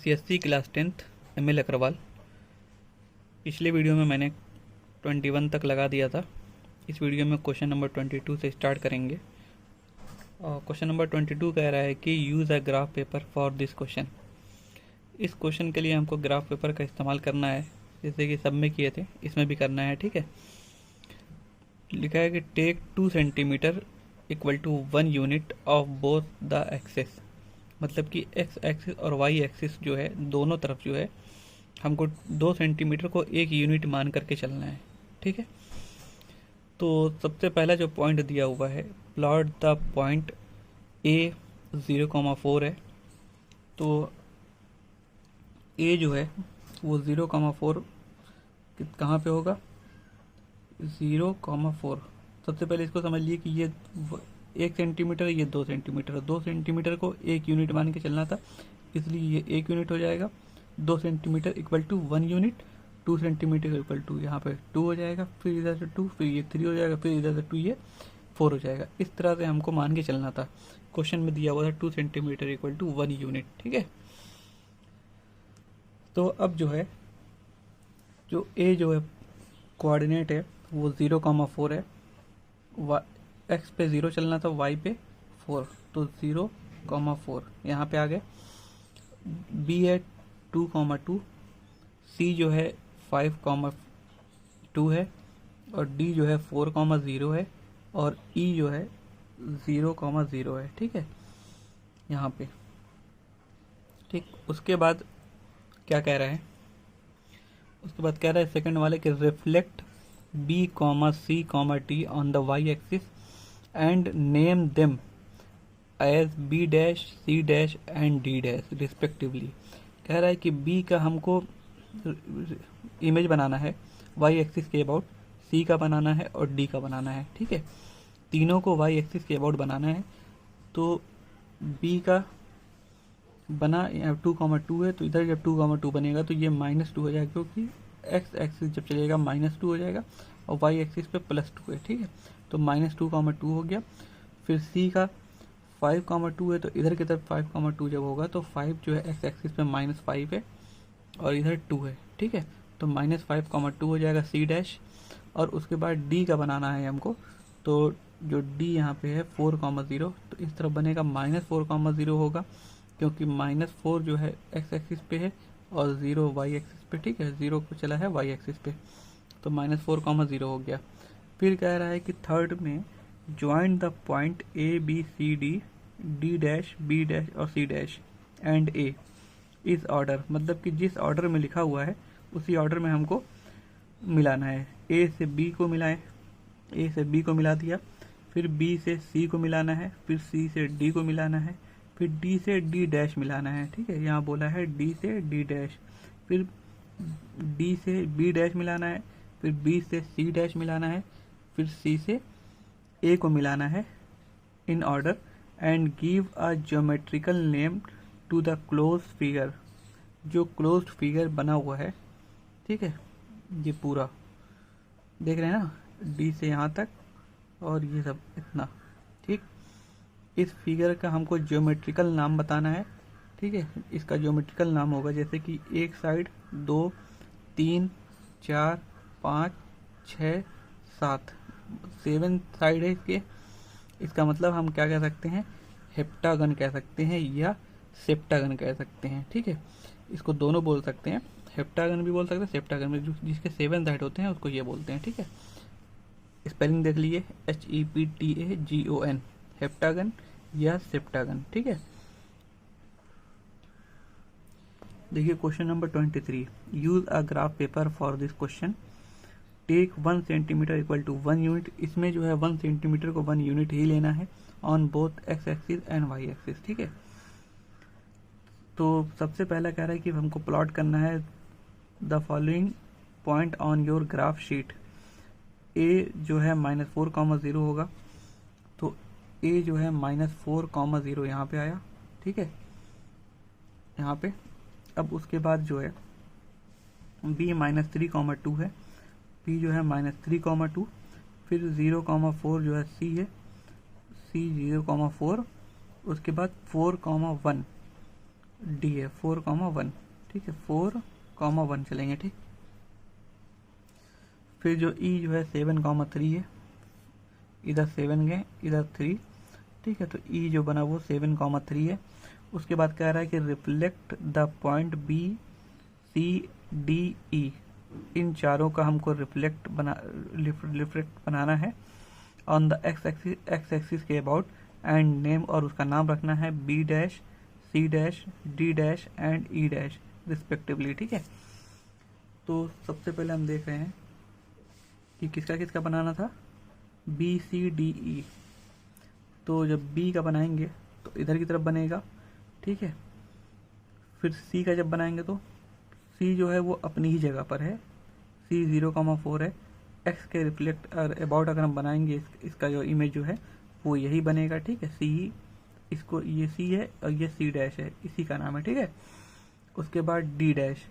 CSC class 10th ML Agarwal. पिछले video में मैंने 21 तक लगा दिया था। इस वीडियो में क्वेश्चन नंबर 22 से स्टार्ट करेंगे। और क्वेश्चन नंबर 22 कह रहा है कि use a graph paper for this question. इस क्वेश्चन के लिए हमको ग्राफ पेपर का इस्तेमाल करना है, जैसे कि सब में किए थे, इसमें भी करना है। ठीक है, लिखा है कि take 2 centimetre equal to 1 unit of both the axes. मतलब कि एक्स एक्सिस और वाई एक्सिस जो है, दोनों तरफ जो है हमको 2 सेंटीमीटर को 1 यूनिट मान करके चलना है। ठीक है, तो सबसे पहला जो पॉइंट दिया हुआ है, प्लॉट द पॉइंट ए 0,4 है। तो ए जो है वो 0,4 कहाँ पे होगा, 0,4। सबसे पहले इसको समझ लिए कि ये 1 सेंटीमीटर, ये 2 सेंटीमीटर, 2 सेंटीमीटर को 1 यूनिट मान के चलना था, इसलिए ये 1 यूनिट हो जाएगा। 2 centimetre equal to 1 unit, 2 centimetre equal to यहाँ पे 2 हो जाएगा, फिर इधर से 2, फिर ये 3 हो जाएगा, फिर इधर से 2, ये 4 हो जाएगा। इस तरह से हमको मान के चलना था। क्वेश्चन में दिया हुआ था 2 सेंटीमीटर इक्वल टू 1 यूनिट। ठीक है, तो अब जो है, जो ए जो है कोऑर्डिनेट है वो 0,4 है। एक्स पे 0 चलना था, वाई पे 4, तो 0,4 यहाँ पे आ गए। बी है 2,2, सी जो है 5,2 है, और डी जो है 4,0 है, और ई जो है 0,0 है। ठीक है, यहाँ पे ठीक। उसके बाद क्या कह रहा है, उसके बाद कह रहा है सेकंड वाले कि reflect B comma C comma T on the y axis and name them as B dash, C dash and D dash respectively. कह रहा है कि बी का हमको इमेज बनाना है वाई एक्सिस के अबाउट, सी का बनाना है और डी का बनाना है। ठीक है, तीनों को वाई एक्सिस के अबाउट बनाना है। तो बी का बना 2,2 है, तो इधर जब 2,2 बनेगा तो ये -2 हो जाएगा, क्योंकि एक्स एक्सिस जब चलेगा -2 हो जाएगा और वाई एक्सिस पे +2 है। ठीक है, तो -2,2 हो गया। फिर सी का 5,2 है, तो इधर की तरफ 5,2 जब होगा तो 5 जो है एक्स एक्सिस पे -5 है और इधर 2 है। ठीक है, तो -5,2 हो जाएगा सी डैश। और उसके बाद डी का बनाना है हमको, तो जो डी यहाँ पे है 4,0, तो इस तरफ बनेगा -4,0 होगा, क्योंकि -4 जो है एक्स एक्सिस पे है और 0 वाई एक्सिस पे। ठीक है, 0 को चला है वाई एक्सिस पे, तो -4,0 हो गया। फिर कह रहा है कि थर्ड में join the point A B C D, D dash, B dash और सी डैश एंड ए इस ऑर्डर। मतलब कि जिस ऑर्डर में लिखा हुआ है उसी ऑर्डर में हमको मिलाना है। ए से बी को मिलाएं, ए से बी को मिला दिया, फिर बी से सी को मिलाना है, फिर सी से डी को मिलाना है, फिर डी से डी डैश मिलाना है। ठीक है, यहाँ बोला है डी से डी डैश, फिर डी से बी डैश मिलाना है, फिर बी से सी डैश मिलाना है, फिर सी से ए को मिलाना है in order. And give a geometrical name to the close figure. जो क्लोज्ड फिगर बना हुआ है, ठीक है, ये पूरा देख रहे हैं ना, डी से यहाँ तक और ये सब इतना। ठीक, इस फिगर का हमको ज्योमेट्रिकल नाम बताना है। ठीक है, इसका ज्योमेट्रिकल नाम होगा जैसे कि एक साइड 2, 3, 4, 5, 6, 7, 7 साइड है इसके। इसका मतलब हम क्या कह सकते हैं, हेप्टागन कह सकते हैं या सेप्टागन कह सकते हैं। ठीक है, इसको दोनों बोल सकते हैं, हेप्टागन भी बोल सकते हैं, सेप्टागन में जिसके 7 साइड होते हैं उसको ये बोलते हैं। ठीक है, स्पेलिंग देख लीजिए, HEPTAGON, हेप्टागन या सेप्टागन। ठीक है, देखिए question number 23, use a graph paper for this question. Take 1 centimetre equal to 1 unit. इसमें जो है 1 सेंटीमीटर को 1 यूनिट ही लेना है on both x axis and y axis. ठीक है, तो सबसे पहला कह रहा है कि हमको प्लॉट करना है the following point on your graph sheet. A जो है -4,0 होगा, तो ए जो है -4,0 यहाँ पे आया। ठीक है, यहाँ पे। अब उसके बाद जो है बी -3,2 है, पी जो है -3,2, फिर 0,4 जो है सी है, सी 0,4, उसके बाद 4,1 डी है 4,1, ठीक है 4,1 चलेंगे, ठीक। फिर जो ई जो है 7,3 है, इधर 7 गए इधर 3, ठीक है। तो ई जो बना वो 7,3 है। उसके बाद कह रहा है कि reflect the point B C D E, इन चारों का हमको रिफ्लेक्ट बनाना है ऑन द एक्स एक्सिस के अबाउट एंड नेम, और उसका नाम रखना है B dash C dash D dash and E dash respectively, ठीक है। तो सबसे पहले हम देख रहे हैं कि किसका किसका बनाना था, बी सी डी ई। तो जब बी का बनाएंगे तो इधर की तरफ बनेगा, ठीक है। फिर सी का जब बनाएंगे तो सी जो है वो अपनी ही जगह पर है, सी 0,4 है। एक्स के रिफ्लेक्ट अबाउट अगर हम बनाएंगे इसका जो इमेज जो है वो यही बनेगा, ठीक है। सी, इसको ये सी है और ये सी डैश है, इसी का नाम है, ठीक है। उसके बाद डी डैश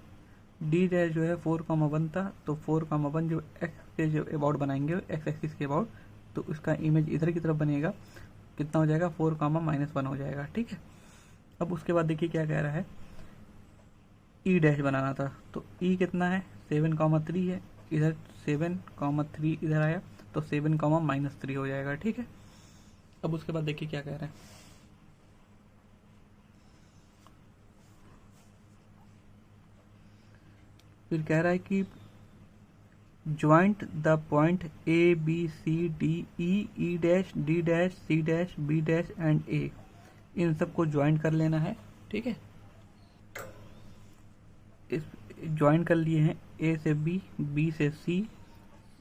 जो है 4,1 था, तो 4,1 जो एक्स के जो अबाउट बनाएंगे एक्स एक्सिस के अबाउट, तो उसका इमेज इधर की तरफ बनेगा, कितना हो जाएगा 4,-1 हो जाएगा, ठीक है। अब उसके बाद देखिए क्या कह रहा है, ई डैश बनाना था, तो ई कितना है 7,3 है, इधर 7,3 इधर आया तो 7,-3 हो जाएगा, ठीक है। अब उसके बाद देखिए क्या कह रहे हैं, फिर कह रहा है कि joint the point A B C D E dash D dash C dash B dash and A, इन सबको ज्वाइंट कर लेना है, ठीक है। इस ज्वाइंट कर लिए हैं, ए से बी, बी से सी,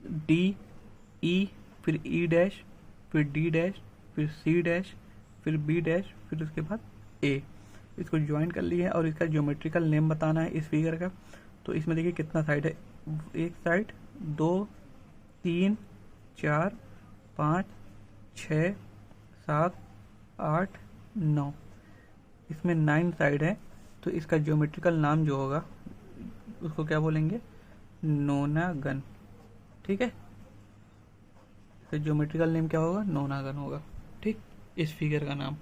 डी ई, फिर ई डैश, फिर डी डैश, फिर सी डैश, फिर बी डैश, फिर उसके बाद ए। इसको ज्वाइन कर लिए हैं और इसका ज्योमेट्रिकल नेम बताना है इस फिगर का। तो इसमें देखिए कितना साइड है, एक साइड, 2, 3, 4, 5, 6, 7, 8, 9, इसमें 9 साइड है। तो इसका ज्योमेट्रिकल नाम जो होगा उसको क्या बोलेंगे, नोनागन, ठीक है। तो ज्योमेट्रिकल नेम क्या होगा, नोनागन होगा, ठीक, इस फिगर का नाम।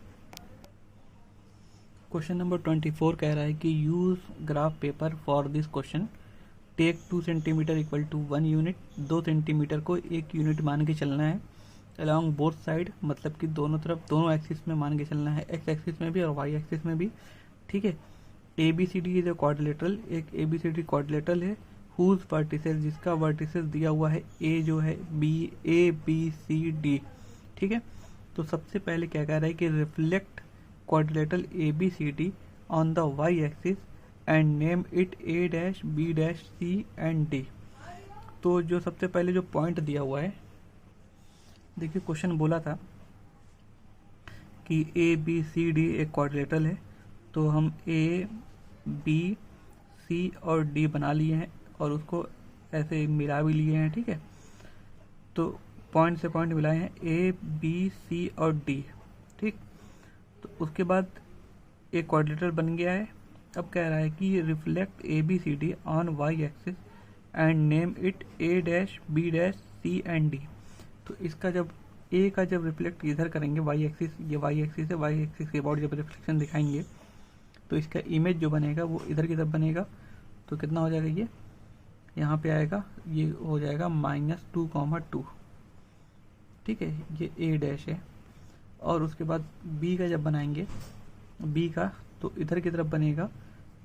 क्वेश्चन नंबर 24 कह रहा है कि use graph paper for this question, take 2 centimetre equal to 1 unit, 2 centimetre को 1 यूनिट मान के चलना है अलॉन्ग बोथ साइड, मतलब कि दोनों तरफ, दोनों एक्सिस में मान के चलना है, एक्स एक्सिस में भी और वाई एक्सिस में भी, ठीक है। A B C D is a quadrilateral, एक A B C D quadrilateral है, हुज वर्टिसेस, जिसका वर्टिसेस दिया हुआ है ए जो है B, A B C D, ठीक है। तो सबसे पहले क्या कह रहा है कि reflect quadrilateral A B C D on the y axis and name it A dash B dash C and D. तो जो सबसे पहले जो पॉइंट दिया हुआ है, देखिए क्वेश्चन बोला था कि ए बी सी डी एक क्वाड्रिलेटरल है, तो हम ए बी सी और डी बना लिए हैं और उसको ऐसे मिला भी लिए हैं, ठीक है। तो पॉइंट से पॉइंट मिलाए हैं ए बी सी और डी, ठीक। तो उसके बाद एक क्वाड्रिलेटरल बन गया है। अब कह रहा है कि reflect A B C D on y axis and name it A dash B dash C and D. तो इसका जब ए का जब रिफ्लेक्ट इधर करेंगे वाई एक्सिस, ये वाई एक्सिस है, वाई एक्सिस के अबाउट जब रिफ्लेक्शन दिखाएंगे तो इसका इमेज जो बनेगा वो इधर की तरफ बनेगा। तो कितना हो जाएगा, ये यहाँ पे आएगा, ये हो जाएगा -2,2, ठीक है, ये ए डैश है। और उसके बाद बी का जब बनाएंगे, बी का तो इधर की तरफ बनेगा,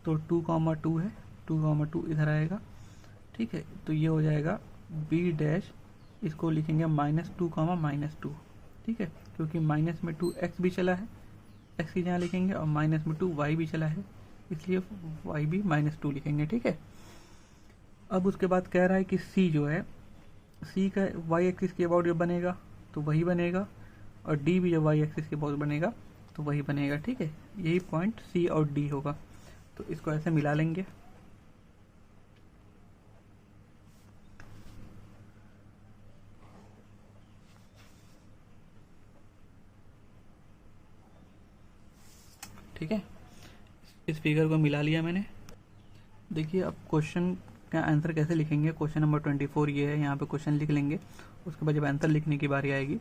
तो 2,2 है, 2,2 इधर आएगा, ठीक है। तो ये हो जाएगा बी डैश, इसको लिखेंगे -2,-2, ठीक है, क्योंकि माइनस में 2 एक्स भी चला है, एक्स की जहाँ लिखेंगे, और माइनस में 2 वाई भी चला है, इसलिए वाई भी -2 लिखेंगे, ठीक है। अब उसके बाद कह रहा है कि सी जो है, सी का वाई एक्सिस के अबाउट जब बनेगा तो वही बनेगा, और डी भी जब वाई एक्सिस के अबाउट बनेगा तो वही बनेगा, ठीक है। यही पॉइंट सी और डी होगा। तो इसको ऐसे मिला लेंगे, ठीक है। इस फिगर को मिला लिया मैंने। देखिए अब क्वेश्चन का आंसर कैसे लिखेंगे, क्वेश्चन नंबर 24 ये है, यहाँ पे क्वेश्चन लिख लेंगे। उसके बाद जब आंसर लिखने की बारी आएगी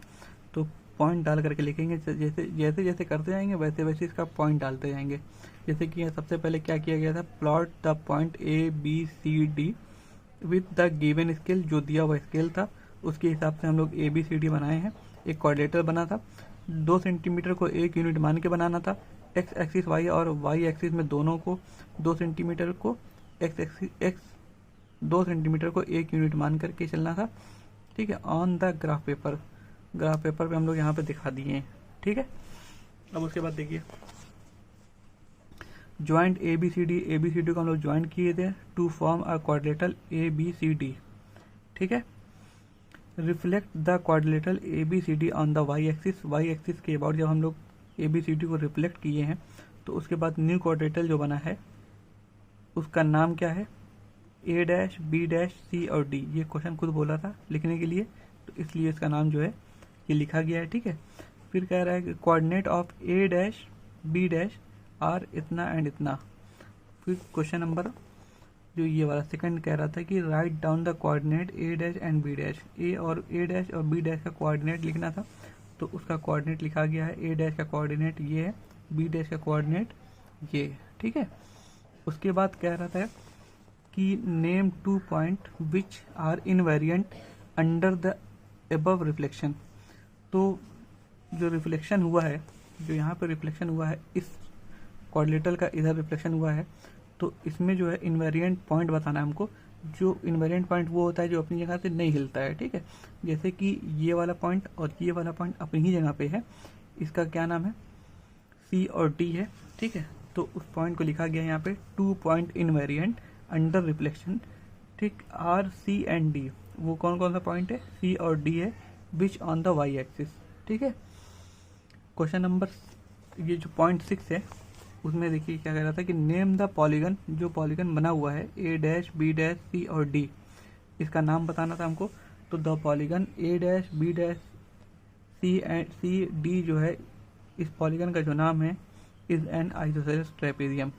तो पॉइंट डाल करके लिखेंगे, जैसे जैसे जैसे करते जाएंगे वैसे वैसे इसका पॉइंट डालते जाएंगे। जैसे कि सबसे पहले क्या किया गया था, plot the point ABCD with the given scale, जो दिया हुआ स्केल था उसके हिसाब से हम लोग ABCD बनाए हैं। एक कोऑर्डिनेटर बना था, 2 सेंटीमीटर को 1 यूनिट मान के बनाना था। एक्स एक्सिस वाई और वाई एक्सिस में दोनों को 2 सेंटीमीटर को एक्स 2 सेंटीमीटर को 1 यूनिट मान करके चलना था। ठीक है, ऑन द ग्राफ पेपर पे हम लोग यहाँ पे दिखा दिए हैं। ठीक है, अब उसके बाद देखिए ज्वाइंट ABCD को हम लोग ज्वाइंट किए थे to form a quadrilateral ABCD। ठीक है, reflect the quadrilateral ABCD on the y axis के अबाउट जब हम लोग ABCD को रिफ्लेक्ट किए हैं तो उसके बाद न्यू क्वाड्रिलेटरल जो बना है उसका नाम क्या है, A' B' C और D। ये क्वेश्चन खुद बोला था लिखने के लिए, तो इसलिए इसका नाम जो है ये लिखा गया है। ठीक है, फिर कह रहा है कि coordinate of A' B' are इतना एंड इतना। फिर क्वेश्चन नंबर जो ये वाला सेकंड कह रहा था कि write down the coordinate A' and B'। A और A' और B' का कोऑर्डिनेट लिखना था, तो उसका कोऑर्डिनेट लिखा गया है। A' का कोऑर्डिनेट ये है, B' का कोऑर्डिनेट ये है। ठीक है, उसके बाद कह रहा था कि name 2 point which are invariant under the above reflection. तो जो रिफ्लेक्शन हुआ है, जो यहाँ पर रिफ्लेक्शन हुआ है, इस क्वाड्रिलेटरल का इधर रिफ्लेक्शन हुआ है, तो इसमें जो है इनवेरिएंट पॉइंट बताना है हमको। जो इनवेरिएंट पॉइंट वो होता है जो अपनी जगह से नहीं हिलता है। ठीक है, जैसे कि ये वाला पॉइंट और ये वाला पॉइंट अपनी ही जगह पे है, इसका क्या नाम है, C और D है। ठीक है, तो उस पॉइंट को लिखा गया यहाँ पे 2 पॉइंट इनवेरिएंट अंडर रिफ्लेक्शन। ठीक, R C एंड D, वो कौन कौन सा पॉइंट है, C और D है, which on the y axis. ठीक है, क्वेश्चन नंबर ये जो पॉइंट 6 है उसमें देखिए क्या कह रहा था कि नेम द पॉलीगन, जो पॉलीगन बना हुआ है A' B' C और D, इसका नाम बताना था हमको। तो the polygon A' B' C D जो है, इस पॉलीगन का जो नाम है इज एन आइसोसेलेस ट्रेपेजियम।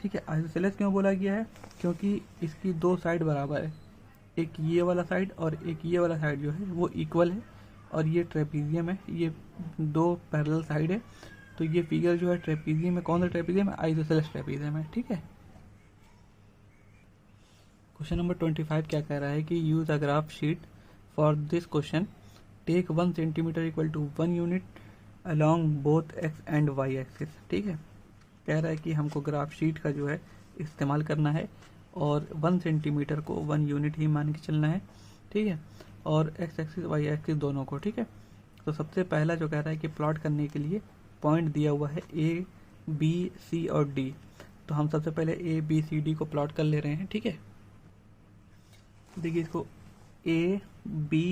ठीक है, आइसोसेलेस क्यों बोला गया है, क्योंकि इसकी 2 साइड बराबर है, एक ये वाला साइड और एक ये वाला साइड जो है वो इक्वल है, और ये ट्रेपेजियम है, ये 2 पैरेलल साइड है। तो ये फिगर जो है ट्रेपेजियम में, कौन सा ट्रेपेजियम है, आइसोसेलेस ट्रेपेजियम है। ठीक है, क्वेश्चन नंबर 25 क्या कह रहा है कि use a graph sheet for this question, take 1 centimetre equal to 1 unit along both x and y axis. ठीक है, कह रहा है कि हमको ग्राफ शीट का जो है इस्तेमाल करना है और 1 सेंटीमीटर को 1 यूनिट ही मान के चलना है। ठीक है, और एक्स एक्सिस वाई एक्सिस दोनों को। ठीक है, तो सबसे पहला जो कह रहा है कि प्लॉट करने के लिए पॉइंट दिया हुआ है A B C और D, तो हम सबसे पहले A B C D को प्लॉट कर ले रहे हैं। ठीक है, देखिए इसको A B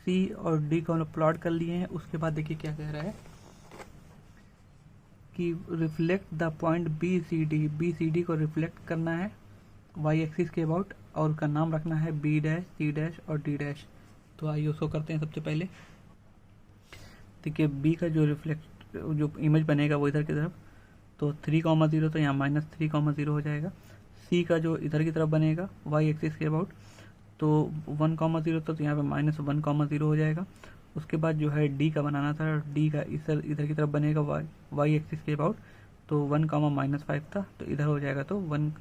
C और D को हम लोग प्लॉट कर लिए हैं। उसके बाद देखिए क्या कह रहा है कि रिफ्लेक्ट द पॉइंट BCD को रिफ्लेक्ट करना है वाई एक्सिस के अबाउट, और उसका नाम रखना है B' C' और D'। तो आइए उसको करते हैं। सबसे पहले देखिए B का जो जो इमेज बनेगा वो इधर की तरफ, तो 3,0 तो यहाँ -3,0 हो जाएगा। C का जो इधर की तरफ बनेगा वाई एक्सिस के अबाउट, तो 1,0 तो यहाँ पे -1,0 हो जाएगा। उसके बाद जो है D का बनाना था, D का इधर की तरफ बनेगा वाई एक्सिस के अबाउट, तो 1, -5 था, तो इधर हो जाएगा, तो 1,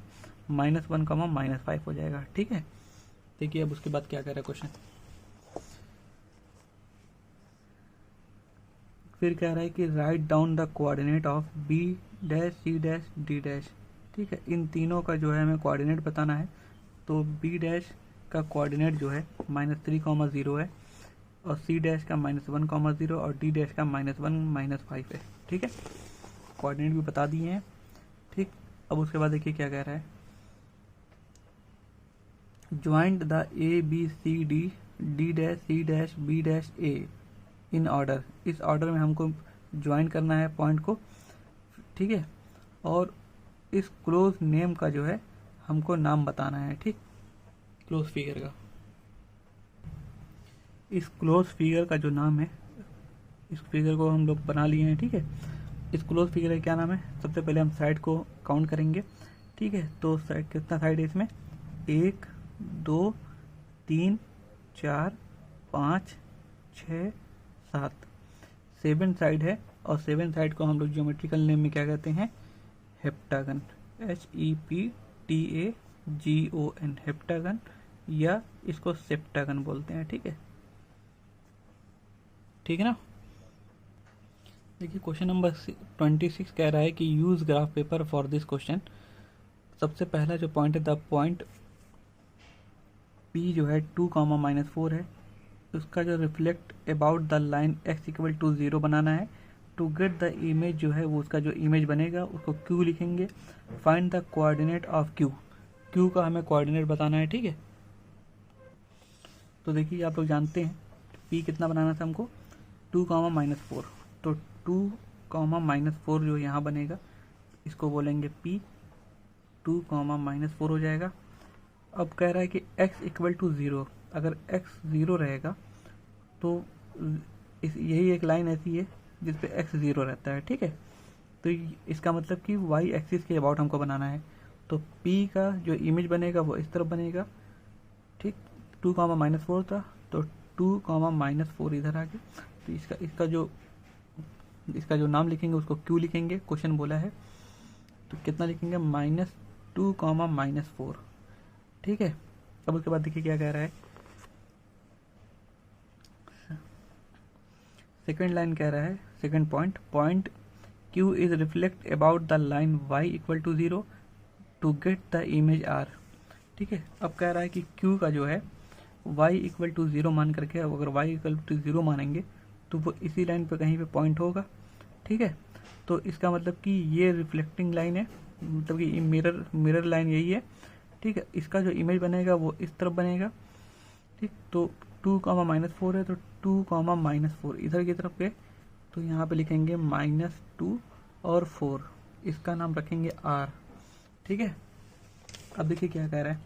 -5 हो जाएगा। ठीक है, देखिए अब उसके बाद क्या कह रहा है क्वेश्चन, फिर कह रहा है कि write down the coordinate of B' C' D'। ठीक है, इन तीनों का जो है हमें कोऑर्डिनेट बताना है। तो B' का कोऑर्डिनेट जो है -3,0 है, और C' का -1,0 और D' का -1 -5 है। ठीक है, कोऑर्डिनेट भी बता दिए हैं। ठीक, अब उसके बाद देखिए क्या कह रहा है, joint the ABCD D' C' B' A in order. इस ऑर्डर में हमको ज्वाइन करना है पॉइंट को। ठीक है, और इस क्लोज नेम का जो है हमको नाम बताना है। ठीक, क्लोज फिगर का, इस क्लोज फिगर का जो नाम है, इस फिगर को हम लोग बना लिए हैं। ठीक है, इस क्लोज फिगर का क्या नाम है, सबसे पहले हम साइड को काउंट करेंगे। ठीक है, तो साइड कितना साइड है इसमें, 1 2 3 4 5 6 7 7 साइड है, और 7 साइड को हम लोग ज्योमेट्रिकल नेम में क्या कहते हैं, हेप्टागन, HEPTAGON, हेप्टागन, या इसको सेप्टागन बोलते हैं। ठीक है, ठीक है ना। देखिए क्वेश्चन नंबर 26 कह रहा है कि use graph paper for this question. सबसे पहला जो पॉइंट है, द पॉइंट P जो है 2, -4 है, उसका जो reflect about the line x = 0 बनाना है। टू गेट द इमेज जो है वो उसका जो इमेज बनेगा उसको Q लिखेंगे। Find the coordinate of Q, Q का हमें कोऑर्डिनेट बताना है। ठीक है, तो देखिए आप लोग जानते हैं P कितना बनाना था हमको, 2, -4, तो 2, -4 जो यहाँ बनेगा इसको बोलेंगे P, 2, -4 हो जाएगा। अब कह रहा है कि x = 0, अगर x 0 रहेगा तो यही एक लाइन ऐसी है जिस पे x 0 रहता है। ठीक है, तो इसका मतलब कि y एक्सिस के अबाउट हमको बनाना है, तो P का जो इमेज बनेगा वो इस तरफ बनेगा। ठीक, 2, -4 था तो 2, -4 इधर आ गया, तो इसका जो नाम लिखेंगे उसको Q लिखेंगे। क्वेश्चन बोला है तो कितना लिखेंगे, -2, -4। ठीक है, अब उसके बाद देखिए क्या कह रहा है, सेकेंड लाइन कह रहा है, second point Q is reflect about the line y = 0 to get the image R। ठीक है, अब कह रहा है कि Q का जो है y = 0 मान करके, अगर y = 0 मानेंगे तो वो इसी लाइन पे कहीं पे पॉइंट होगा। ठीक है, तो इसका मतलब कि ये रिफ्लेक्टिंग लाइन है, मतलब कि मिरर लाइन यही है। ठीक है, इसका जो इमेज बनेगा वो इस तरफ बनेगा। ठीक, तो 2, -4 है तो 2, -4 इधर की तरफ गए तो यहाँ पे लिखेंगे -2 और 4, इसका नाम रखेंगे R। ठीक है, अब देखिए क्या कह रहा है,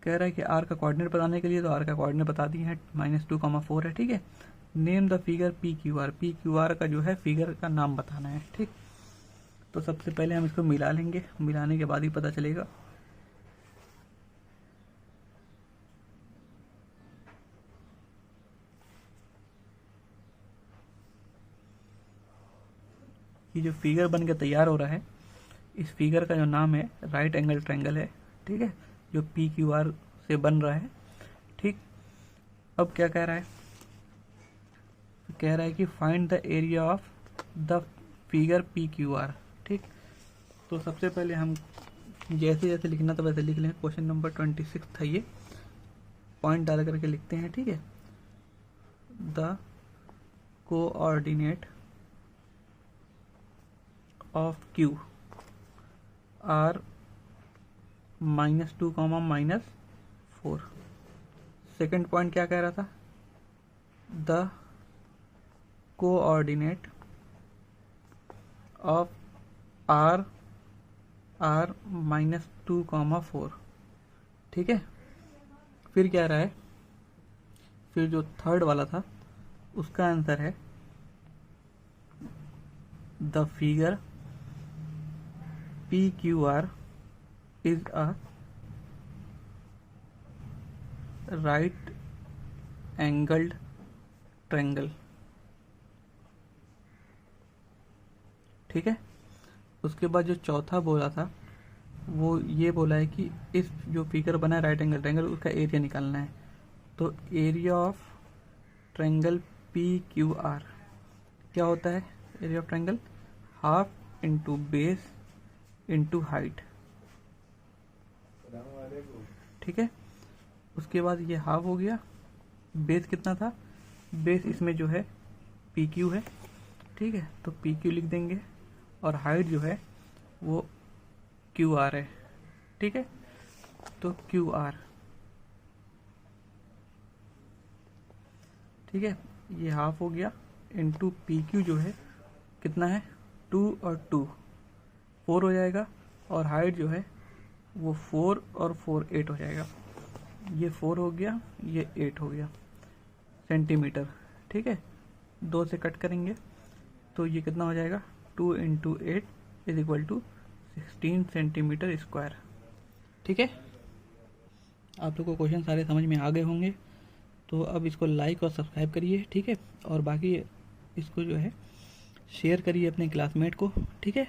कह रहा है कि R का कोऑर्डिनेट बताने के लिए, तो R का कोऑर्डिनेट बता दिए हैं, -2, 4 है। ठीक है, नेम द फिगर PQR का जो है फिगर का नाम बताना है। ठीक, तो सबसे पहले हम इसको मिला लेंगे, मिलाने के बाद ही पता चलेगा। ये जो फिगर बन के तैयार हो रहा है, इस फिगर का जो नाम है राइट एंगल ट्रायंगल है। ठीक है, जो PQR से बन रहा है। ठीक, अब क्या कह रहा है, कह रहा है कि find the area of the figure PQR। ठीक, तो सबसे पहले हम जैसे जैसे लिखना था वैसे लिख लें। क्वेश्चन नंबर 26 था ये, पॉइंट डाल करके लिखते हैं। ठीक है, the coordinate of Q are -2, -4। Second point क्या कह रहा था, द कोऑर्डिनेट ऑफ R -2, 4। ठीक है, फिर क्या रहा है, फिर जो थर्ड वाला था उसका आंसर है the figure PQR is a right angled triangle। ठीक है, उसके बाद जो चौथा बोला था वो ये बोला है कि इस जो फिगर बना है राइट एंगल ट्रायंगल, उसका एरिया निकालना है। तो एरिया ऑफ ट्रायंगल PQR क्या होता है, area of triangle half into base into height. ठीक है, उसके बाद ये हाफ हो गया, बेस कितना था, बेस इसमें जो है PQ है। ठीक है, तो PQ लिख देंगे, और हाइट जो है वो QR है। ठीक है, तो QR। ठीक है, ये हाफ हो गया, इंटू PQ जो है कितना है, 2 और 2 4 हो जाएगा, और हाइट जो है वो 4 और 4 8 हो जाएगा। ये 4 हो गया, ये 8 हो गया सेंटीमीटर। ठीक है, 2 से कट करेंगे तो ये कितना हो जाएगा, 2 × 8 = 16 सेंटीमीटर स्क्वायर। ठीक है, आप लोग को क्वेश्चन सारे समझ में आ गए होंगे। तो अब इसको लाइक और सब्सक्राइब करिए, ठीक है, और बाकी इसको जो है शेयर करिए अपने क्लासमेट को, ठीक है।